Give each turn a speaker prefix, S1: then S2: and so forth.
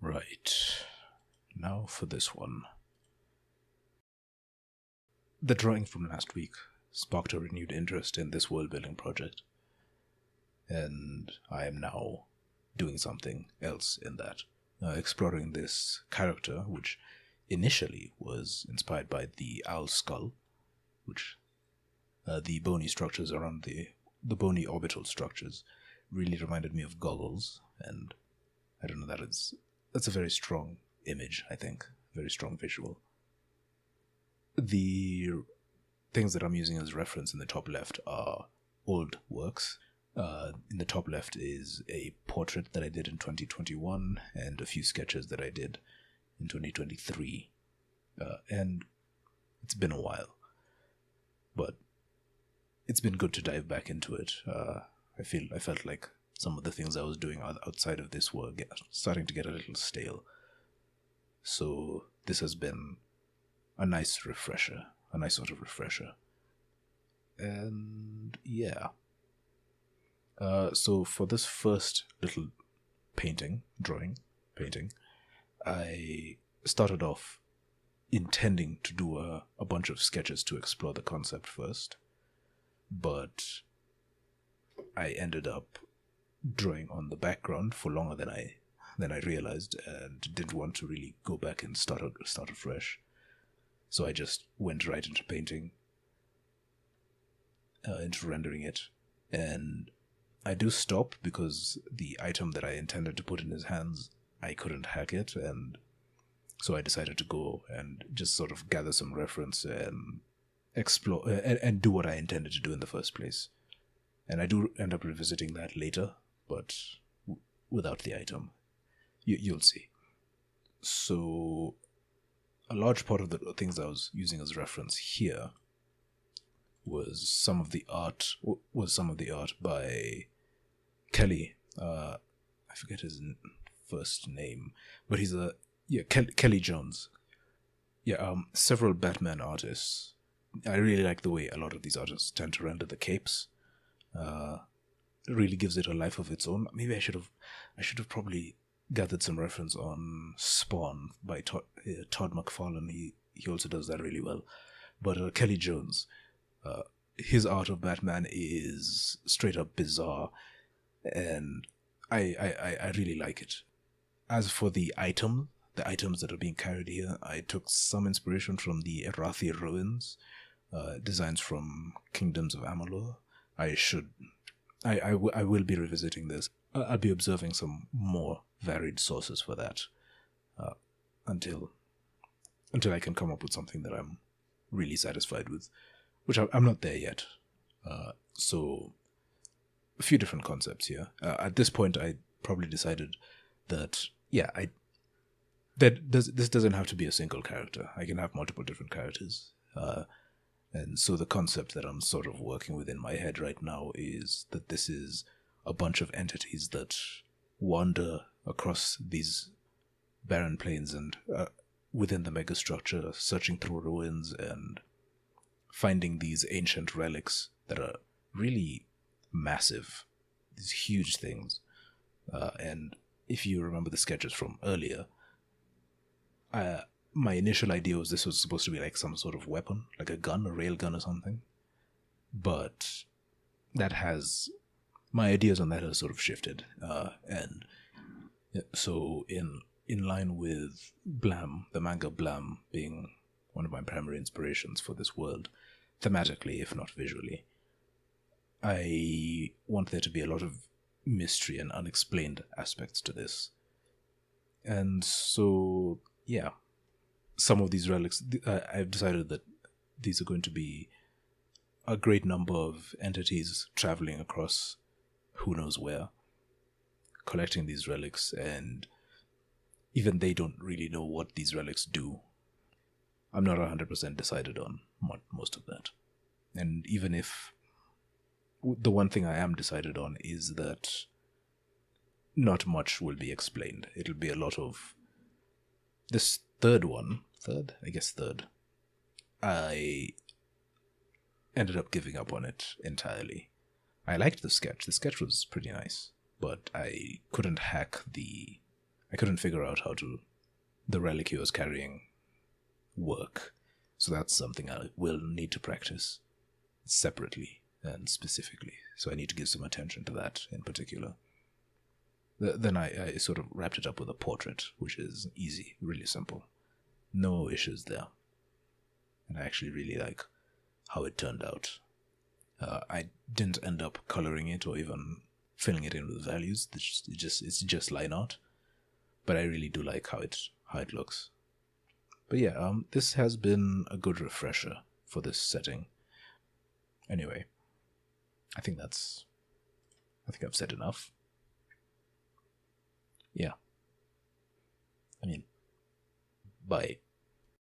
S1: Right. Now for this one. The drawing from last week sparked a renewed interest in this world building project, and I am now doing something else in that, exploring this character, which initially was inspired by the owl skull, which the bony structures around the bony orbital structures really reminded me of goggles, and I don't know, that's a very strong image, I think, very strong visual. The things that I'm using as reference in the top left are old works. In the top left is a portrait that I did in 2021 and a few sketches that I did in 2023. And it's been a while, but it's been good to dive back into it. I felt like some of the things I was doing outside of this were starting to get a little stale. So this has been a nice sort of refresher. And yeah. So for this first little painting, I started off intending to do a bunch of sketches to explore the concept first, but I ended up drawing on the background for longer than I realized, and didn't want to really go back and start afresh. So I just went right into painting, into rendering it, and I do stop because the item that I intended to put in his hands, I couldn't hack it, and so I decided to go and just sort of gather some reference and explore and do what I intended to do in the first place. And I do end up revisiting that later, but without the item. You'll see. So a large part of the things I was using as reference here was some of the art by Kelly. I forget his first name, but he's Kelly Jones. Several Batman artists. I really like the way a lot of these artists tend to render the capes. It really gives it a life of its own. Maybe I should have probably gathered some reference on Spawn by Todd McFarlane. He also does that really well. But Kelly Jones, his art of Batman is straight up bizarre, and I really like it. As for the items that are being carried here, I took some inspiration from the Erathi ruins, designs from Kingdoms of Amalur. I will be revisiting this. I'll be observing some more varied sources for that, until I can come up with something that I'm really satisfied with, which I'm not there yet. So a few different concepts here. At this point, I probably decided that this doesn't have to be a single character. I can have multiple different characters. And so the concept that I'm sort of working with in my head right now is that this is a bunch of entities that wander across these barren plains and within the megastructure, searching through ruins and finding these ancient relics that are really massive, these huge things. And if you remember the sketches from earlier, my initial idea was this was supposed to be like some sort of weapon, like a gun, a railgun or something. But my ideas on that have sort of shifted. And so in line with Blam, the manga Blam being one of my primary inspirations for this world, thematically, if not visually, I want there to be a lot of mystery and unexplained aspects to this. And so, some of these relics, I've decided that these are going to be a great number of entities traveling across who knows where, collecting these relics, and even they don't really know what these relics do. I'm not 100% decided on most of that. And even if the one thing I am decided on is that not much will be explained. It'll be a lot of this third. I ended up giving up on it entirely. I liked the sketch. The sketch was pretty nice, but I couldn't hack the I couldn't figure out how to the relic he was carrying work. So that's something I will need to practice separately and specifically. So I need to give some attention to that in particular. Then I sort of wrapped it up with a portrait, which is easy, really simple. No issues there. And I actually really like how it turned out. I didn't end up coloring it or even filling it in with values. It's just line art. But I really do like how it looks. But yeah, this has been a good refresher for this setting. Anyway, I think I've said enough. Yeah. I mean, bye.